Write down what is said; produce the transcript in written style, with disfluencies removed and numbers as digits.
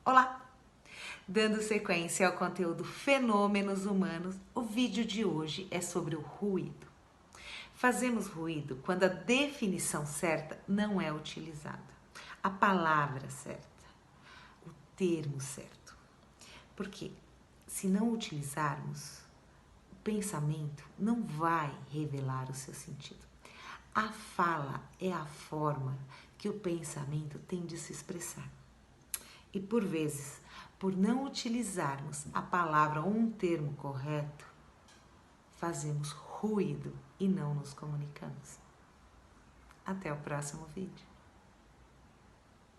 Olá! Dando sequência ao conteúdo Fenômenos Humanos, o vídeo de hoje é sobre o ruído. Fazemos ruído quando a definição certa não é utilizada, a palavra certa, o termo certo. Porque se não utilizarmos, o pensamento não vai revelar o seu sentido. A fala é a forma que o pensamento tem de se expressar. E por vezes, por não utilizarmos a palavra ou um termo correto, fazemos ruído e não nos comunicamos. Até o próximo vídeo.